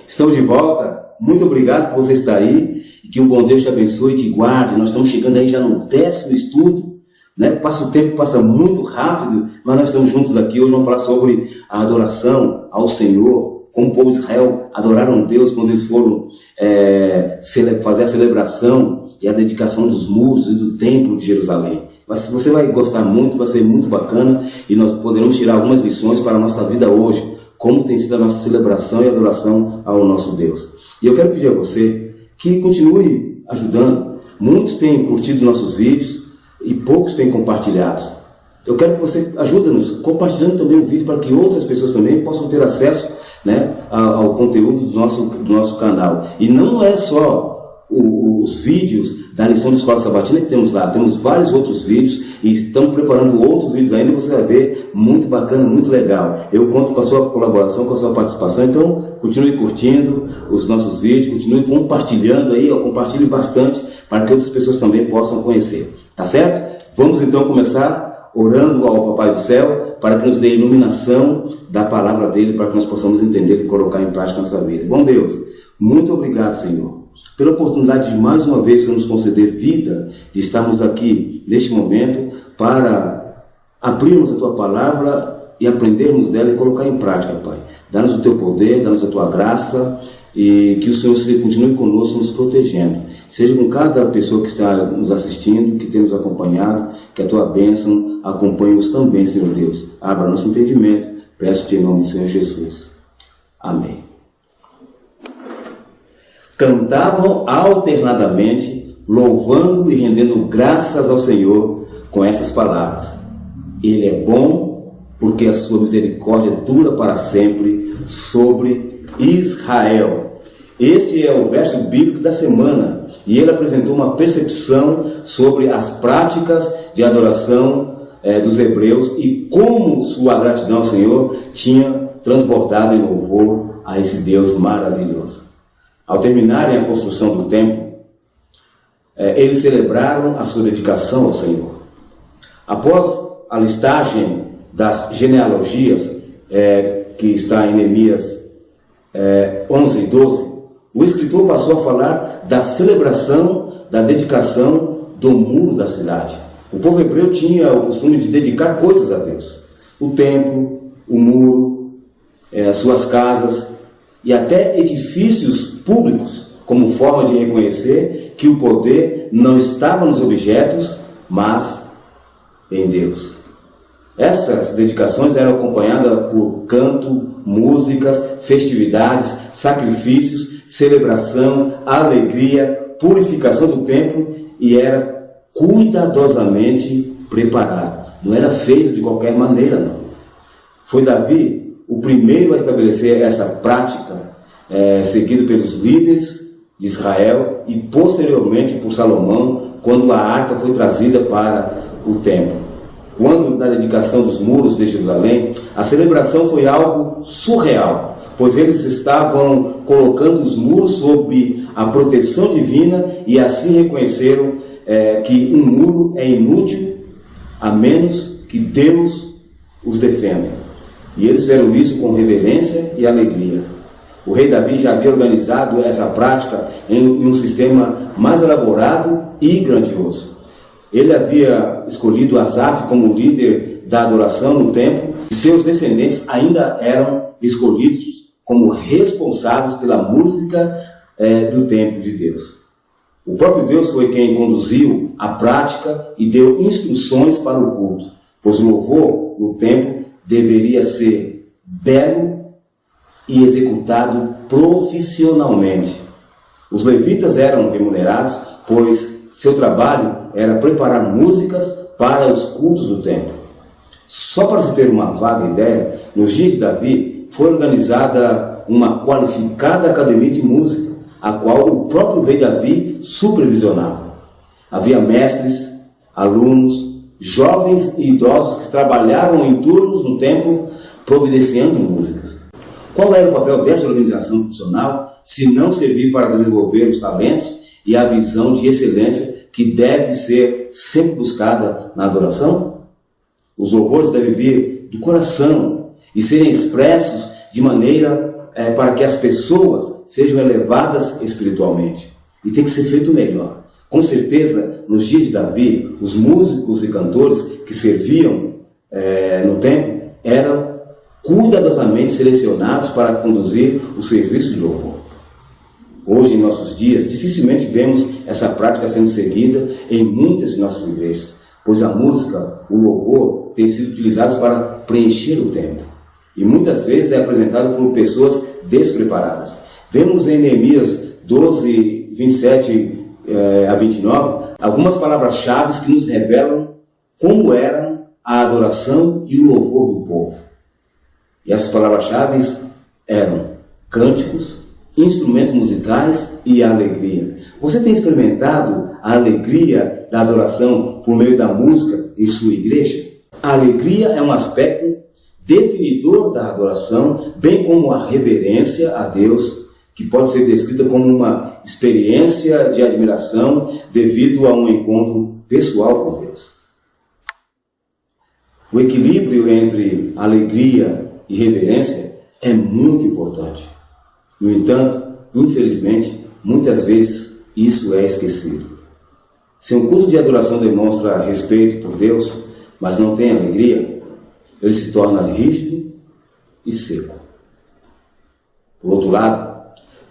Estamos de volta. Muito obrigado por você estar aí e que o bom Deus te abençoe e te guarde. Nós estamos chegando aí já no 10º estudo, né? O tempo passa muito rápido, mas nós estamos juntos aqui. Hoje vamos falar sobre a adoração ao Senhor, como o povo de Israel adoraram Deus quando eles foram fazer a celebração e a dedicação dos muros e do templo de Jerusalém. Mas você vai gostar muito, vai ser muito bacana e nós poderemos tirar algumas lições para a nossa vida hoje, como tem sido a nossa celebração e adoração ao nosso Deus. E eu quero pedir a você que continue ajudando. Muitos têm curtido nossos vídeos e poucos têm compartilhado. Eu quero que você ajude-nos compartilhando também o vídeo para que outras pessoas também possam ter acesso, né, ao conteúdo do nosso canal. E não é só os vídeos da lição de escola sabatina que temos lá, temos vários outros vídeos e estamos preparando outros vídeos ainda, você vai ver, muito bacana, muito legal. Eu conto com a sua colaboração, com a sua participação, então continue curtindo os nossos vídeos, continue compartilhando aí, compartilhe bastante para que outras pessoas também possam conhecer, tá certo? Vamos então começar orando ao Papai do Céu para que nos dê a iluminação da palavra dele, para que nós possamos entender e colocar em prática a nossa vida. Bom Deus, muito obrigado, Senhor, pela oportunidade de mais uma vez nos conceder vida, de estarmos aqui neste momento para abrirmos a Tua palavra e aprendermos dela e colocar em prática, Pai. Dá-nos o Teu poder, dá-nos a Tua graça e que o Senhor continue conosco, nos protegendo. Seja com cada pessoa que está nos assistindo, que tem nos acompanhado, que a Tua bênção acompanhe-nos também, Senhor Deus. Abra nosso entendimento, peço-te em nome do Senhor Jesus. Amém. Cantavam alternadamente, louvando e rendendo graças ao Senhor com estas palavras: Ele é bom, porque a sua misericórdia dura para sempre sobre Israel. Este é o verso bíblico da semana e ele apresentou uma percepção sobre as práticas de adoração dos hebreus e como sua gratidão ao Senhor tinha transbordado em louvor a esse Deus maravilhoso. Ao terminarem a construção do templo, eles celebraram a sua dedicação ao Senhor. Após a listagem das genealogias, que está em Neemias 11 e 12, o escritor passou a falar da celebração, da dedicação do muro da cidade. O povo hebreu tinha o costume de dedicar coisas a Deus. O templo, o muro, as suas casas e até edifícios públicos, como forma de reconhecer que o poder não estava nos objetos, mas em Deus. Essas dedicações eram acompanhadas por canto, músicas, festividades, sacrifícios, celebração, alegria, purificação do templo e era cuidadosamente preparado. Não era feito de qualquer maneira, não. Foi Davi o primeiro a estabelecer essa prática, seguido pelos líderes de Israel e posteriormente por Salomão, quando a arca foi trazida para o templo. Quando da dedicação dos muros de Jerusalém, a celebração foi algo surreal, pois eles estavam colocando os muros sob a proteção divina e assim reconheceram que um muro é inútil a menos que Deus os defenda. E eles fizeram isso com reverência e alegria. O rei Davi já havia organizado essa prática em um sistema mais elaborado e grandioso. Ele havia escolhido Asaf como líder da adoração no templo e seus descendentes ainda eram escolhidos como responsáveis pela música do templo de Deus. O próprio Deus foi quem conduziu a prática e deu instruções para o culto, pois o louvor no templo deveria ser belo e executado profissionalmente. Os levitas eram remunerados, pois seu trabalho era preparar músicas para os cultos do templo. Só para se ter uma vaga ideia, nos dias de Davi foi organizada uma qualificada academia de música, a qual o próprio rei Davi supervisionava. Havia mestres, alunos, jovens e idosos que trabalhavam em turnos no templo providenciando músicas. Qual era o papel dessa organização profissional, se não servir para desenvolver os talentos e a visão de excelência que deve ser sempre buscada na adoração? Os louvores devem vir do coração e serem expressos de maneira para que as pessoas sejam elevadas espiritualmente. E tem que ser feito melhor. Com certeza, nos dias de Davi, os músicos e cantores que serviam no templo eram cuidadosamente selecionados para conduzir o serviço de louvor. Hoje, em nossos dias, dificilmente vemos essa prática sendo seguida em muitas de nossas igrejas, pois a música, o louvor, têm sido utilizados para preencher o templo. E muitas vezes é apresentado por pessoas despreparadas. Vemos em Neemias 12, 27 a 29, algumas palavras-chave que nos revelam como eram a adoração e o louvor do povo. E essas palavras-chave eram cânticos, instrumentos musicais e alegria. Você tem experimentado a alegria da adoração por meio da música em sua igreja? A alegria é um aspecto definidor da adoração, bem como a reverência a Deus, que pode ser descrita como uma experiência de admiração devido a um encontro pessoal com Deus. O equilíbrio entre alegria e reverência é muito importante. No entanto, infelizmente, muitas vezes isso é esquecido. Se um culto de adoração demonstra respeito por Deus, mas não tem alegria, ele se torna rígido e seco. Por outro lado,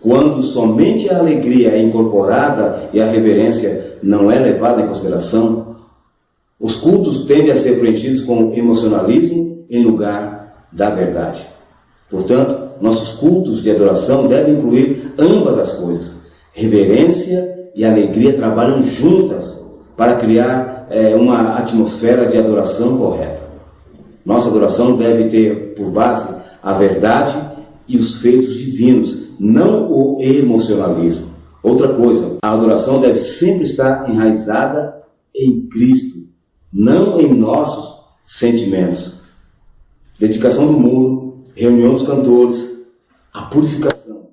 quando somente a alegria é incorporada e a reverência não é levada em consideração, os cultos tendem a ser preenchidos com emocionalismo em lugar da verdade. Portanto, nossos cultos de adoração devem incluir ambas as coisas. Reverência e alegria trabalham juntas para criar uma atmosfera de adoração correta. Nossa adoração deve ter por base a verdade e os feitos divinos, não o emocionalismo. Outra coisa, a adoração deve sempre estar enraizada em Cristo, não em nossos sentimentos. Dedicação do muro, reunião dos cantores, a purificação.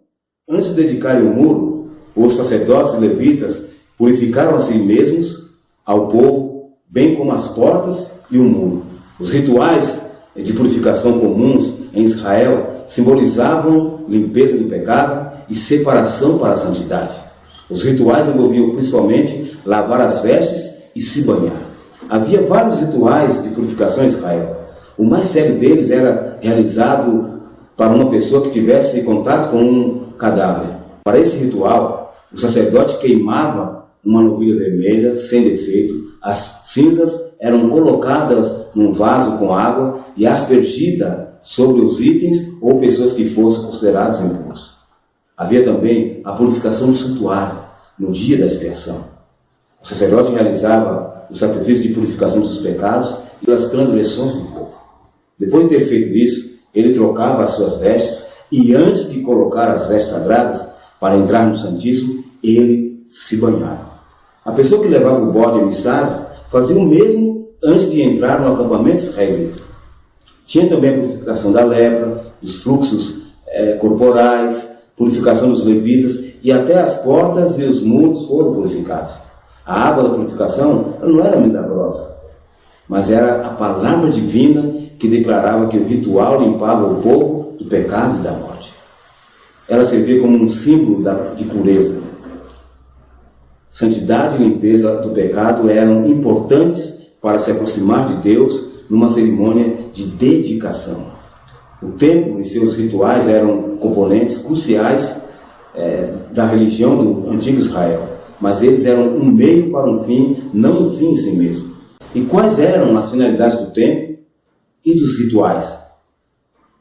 Antes de dedicarem o muro, os sacerdotes e levitas purificaram a si mesmos, ao povo, bem como as portas e o muro. Os rituais de purificação comuns em Israel simbolizavam limpeza do pecado e separação para a santidade. Os rituais envolviam principalmente lavar as vestes e se banhar. Havia vários rituais de purificação em Israel. O mais sério deles era realizado para uma pessoa que tivesse contato com um cadáver. Para esse ritual, o sacerdote queimava uma novilha vermelha sem defeito. As cinzas eram colocadas num vaso com água e aspergidas sobre os itens ou pessoas que fossem consideradas impuros. Havia também a purificação do santuário, no dia da expiação. O sacerdote realizava o sacrifício de purificação dos pecados e das transgressões do povo. Depois de ter feito isso, ele trocava as suas vestes e antes de colocar as vestes sagradas para entrar no Santíssimo, ele se banhava. A pessoa que levava o bode emissário fazia o mesmo antes de entrar no acampamento israelita. Tinha também a purificação da lepra, dos fluxos corporais, purificação dos levitas e até as portas e os muros foram purificados. A água da purificação não era milagrosa, mas era a palavra divina que declarava que o ritual limpava o povo do pecado e da morte. Ela servia como um símbolo de pureza. Santidade e limpeza do pecado eram importantes para se aproximar de Deus numa cerimônia de dedicação. O templo e seus rituais eram componentes cruciais da religião do antigo Israel, mas eles eram um meio para um fim, não um fim em si mesmo. E quais eram as finalidades do templo e dos rituais?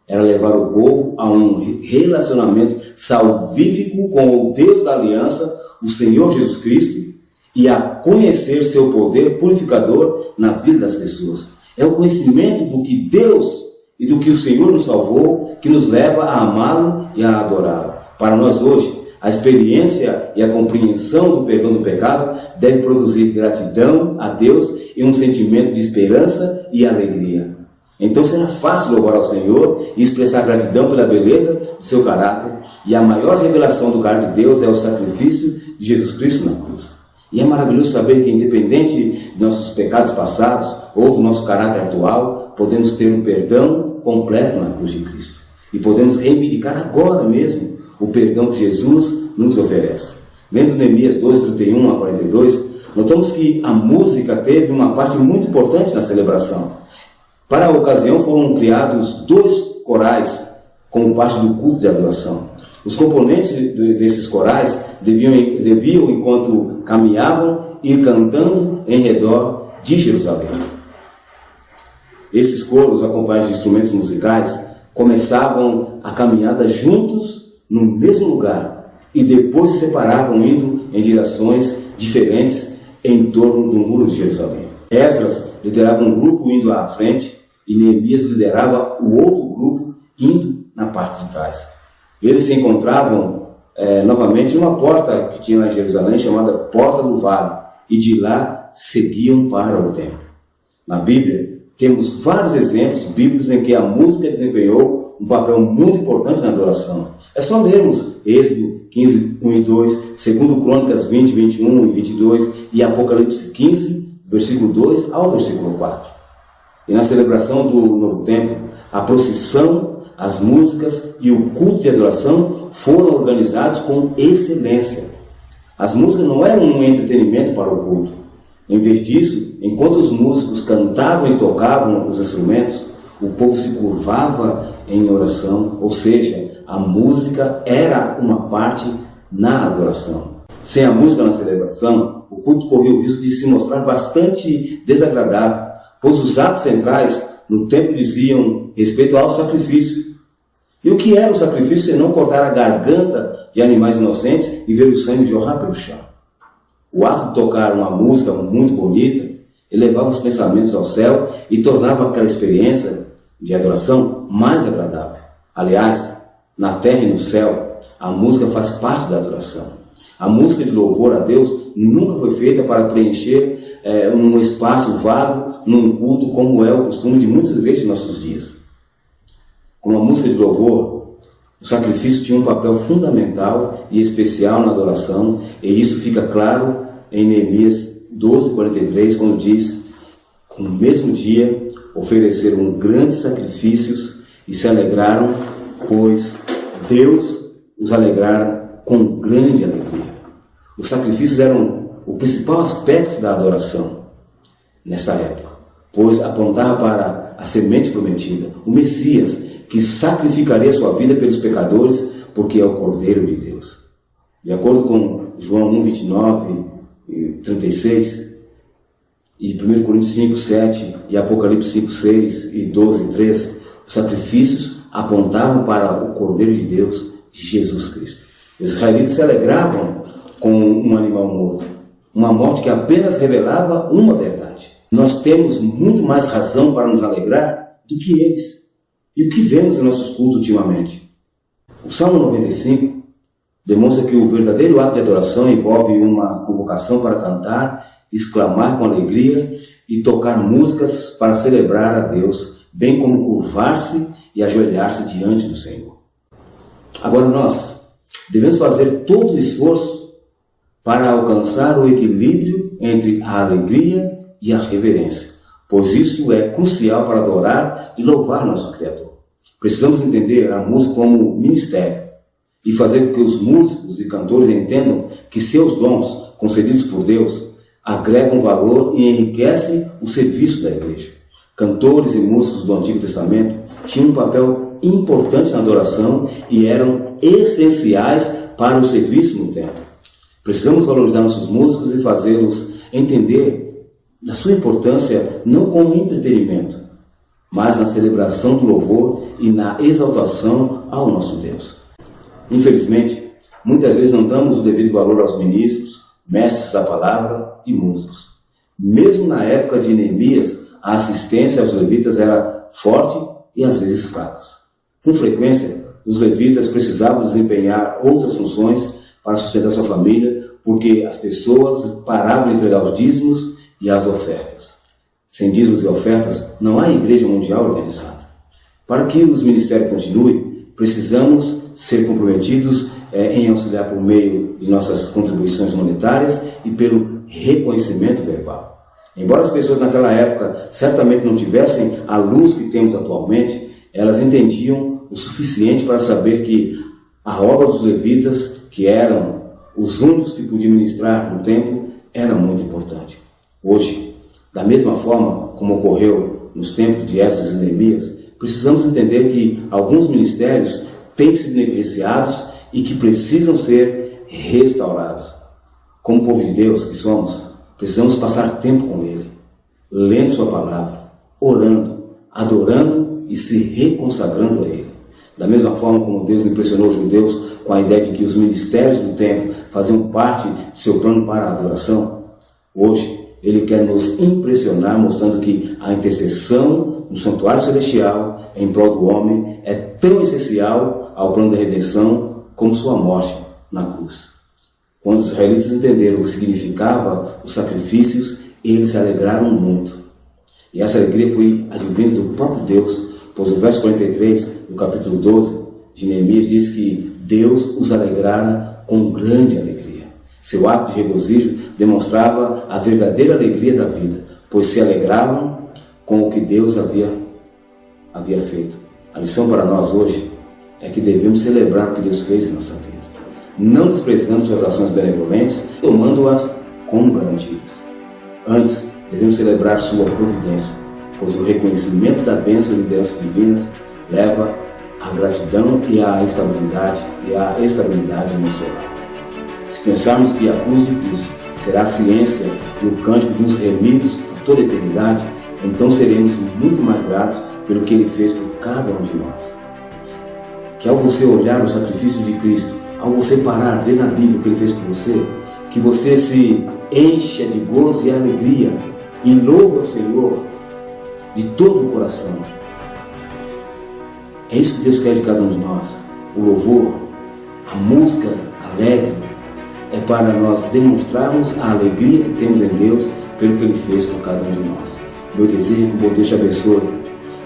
Era levar o povo a um relacionamento salvífico com o Deus da aliança, o Senhor Jesus Cristo, e a conhecer seu poder purificador na vida das pessoas. É o conhecimento do que Deus e do que o Senhor nos salvou que nos leva a amá-lo e a adorá-lo. Para nós hoje, a experiência e a compreensão do perdão do pecado deve produzir gratidão a Deus e um sentimento de esperança e alegria. Então será fácil louvar ao Senhor e expressar gratidão pela beleza do seu caráter, e a maior revelação do caráter de Deus é o sacrifício de Jesus Cristo na cruz. E é maravilhoso saber que, independente de nossos pecados passados ou do nosso caráter atual, podemos ter um perdão completo na cruz de Cristo. e podemos reivindicar agora mesmo o perdão que Jesus nos oferece. Lendo Neemias 2, 31 a 42, notamos que a música teve uma parte muito importante na celebração. Para a ocasião foram criados 2 corais como parte do culto de adoração. Os componentes desses corais deviam, enquanto caminhavam, ir cantando em redor de Jerusalém. Esses coros, acompanhados de instrumentos musicais, começavam a caminhada juntos no mesmo lugar e depois se separavam indo em direções diferentes em torno do muro de Jerusalém. Esdras liderava um grupo indo à frente e Neemias liderava o outro grupo indo na parte de trás. Eles se encontravam novamente numa porta que tinha lá em Jerusalém chamada Porta do Vale e de lá seguiam para o templo. Na Bíblia temos vários exemplos bíblicos em que a música desempenhou um papel muito importante na adoração. É só lermos Êxodo 15, 1 e 2, 2 Crônicas 20, 21 e 22 e Apocalipse 15, versículo 2 ao versículo 4. E na celebração do Novo Tempo, a procissão, as músicas e o culto de adoração foram organizados com excelência. As músicas não eram um entretenimento para o culto. Em vez disso, enquanto os músicos cantavam e tocavam os instrumentos, o povo se curvava em oração, ou seja, a música era uma parte na adoração. Sem a música na celebração, o culto corria o risco de se mostrar bastante desagradável, pois os atos centrais no templo diziam respeito ao sacrifício. E o que era o sacrifício senão cortar a garganta de animais inocentes e ver o sangue jorrar pelo chão? O ato de tocar uma música muito bonita elevava os pensamentos ao céu e tornava aquela experiência de adoração mais agradável. Aliás, na terra e no céu, a música faz parte da adoração. A música de louvor a Deus nunca foi feita para preencher um espaço vago num culto, como é o costume de muitas igrejas em nossos dias. Com a música de louvor, o sacrifício tinha um papel fundamental e especial na adoração, e isso fica claro em Neemias 12, 43, quando diz: no mesmo dia ofereceram grandes sacrifícios e se alegraram, pois Deus os alegrara com grande alegria. Os sacrifícios eram o principal aspecto da adoração nesta época, pois apontava para a semente prometida, o Messias, que sacrificaria sua vida pelos pecadores, porque é o Cordeiro de Deus. De acordo com João 1, 29 e 36, e 1 Coríntios 5, 7 e Apocalipse 5, 6 e 12, 3, os sacrifícios apontavam para o Cordeiro de Deus, Jesus Cristo. Os israelitas se alegravam com um animal morto, uma morte que apenas revelava uma verdade. Nós temos muito mais razão para nos alegrar do que eles. E o que vemos em nossos cultos ultimamente? O Salmo 95 demonstra que o verdadeiro ato de adoração envolve uma convocação para cantar, exclamar com alegria e tocar músicas para celebrar a Deus, bem como curvar-se e ajoelhar-se diante do Senhor. Agora nós devemos fazer todo o esforço para alcançar o equilíbrio entre a alegria e a reverência, pois isto é crucial para adorar e louvar nosso Criador. Precisamos entender a música como ministério e fazer com que os músicos e cantores entendam que seus dons, concedidos por Deus, agregam valor e enriquecem o serviço da igreja. Cantores e músicos do Antigo Testamento tinham um papel importante na adoração e eram essenciais para o serviço no templo. Precisamos valorizar nossos músicos e fazê-los entender da sua importância não como entretenimento, mas na celebração do louvor e na exaltação ao nosso Deus. Infelizmente, muitas vezes não damos o devido valor aos ministros, mestres da palavra e músicos. Mesmo na época de Neemias, a assistência aos levitas era forte e às vezes fraca. Com frequência, os levitas precisavam desempenhar outras funções para sustentar sua família, porque as pessoas paravam de entregar os dízimos e as ofertas. Sem dízimos e ofertas, não há igreja mundial organizada. Para que os ministérios continuem, precisamos ser comprometidos em auxiliar por meio de nossas contribuições monetárias e pelo reconhecimento verbal. Embora as pessoas naquela época certamente não tivessem a luz que temos atualmente, elas entendiam o suficiente para saber que a obra dos levitas, que eram os únicos que podiam ministrar no templo, era muito importante. Hoje, da mesma forma como ocorreu nos tempos de Esdras e Neemias, precisamos entender que alguns ministérios têm sido negligenciados e que precisam ser restaurados. Como povo de Deus que somos, precisamos passar tempo com Ele, lendo Sua palavra, orando, adorando e se reconsagrando a Ele. Da mesma forma como Deus impressionou os judeus com a ideia de que os ministérios do templo faziam parte de seu plano para a adoração, hoje Ele quer nos impressionar mostrando que a intercessão no santuário celestial em prol do homem é tão essencial ao plano da redenção como sua morte na cruz. Quando os israelitas entenderam o que significava os sacrifícios, eles se alegraram muito. E essa alegria foi advinda do próprio Deus, pois o verso 43 do capítulo 12 de Neemias diz que Deus os alegrara com grande alegria. Seu ato de regozijo demonstrava a verdadeira alegria da vida, pois se alegravam com o que Deus havia feito. A lição para nós hoje é que devemos celebrar o que Deus fez em nossa vida, não desprezando suas ações benevolentes, tomando-as como garantidas. Antes, devemos celebrar sua providência, pois o reconhecimento da bênção e lideranças divinas leva à gratidão e à estabilidade emocional. Se pensarmos que a cruz de Cristo será a ciência e o cântico dos remidos por toda a eternidade, então seremos muito mais gratos pelo que Ele fez por cada um de nós. Que ao você olhar o sacrifício de Cristo, ao você parar, ver na Bíblia o que Ele fez por você, que você se encha de gozo e alegria e louve ao Senhor de todo o coração. É isso que Deus quer de cada um de nós. O louvor, a música alegre, é para nós demonstrarmos a alegria que temos em Deus pelo que Ele fez por cada um de nós. Meu desejo é que o bom Deus te abençoe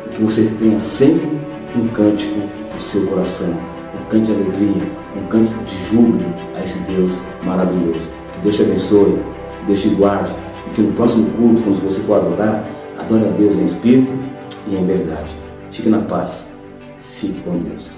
e que você tenha sempre um cântico no seu coração, um cântico de alegria, um cântico de júbilo a esse Deus maravilhoso. Que Deus te abençoe, que Deus te guarde e que no próximo culto, quando você for adorar, adore a Deus em espírito e em verdade. Fique na paz. Fique com Deus.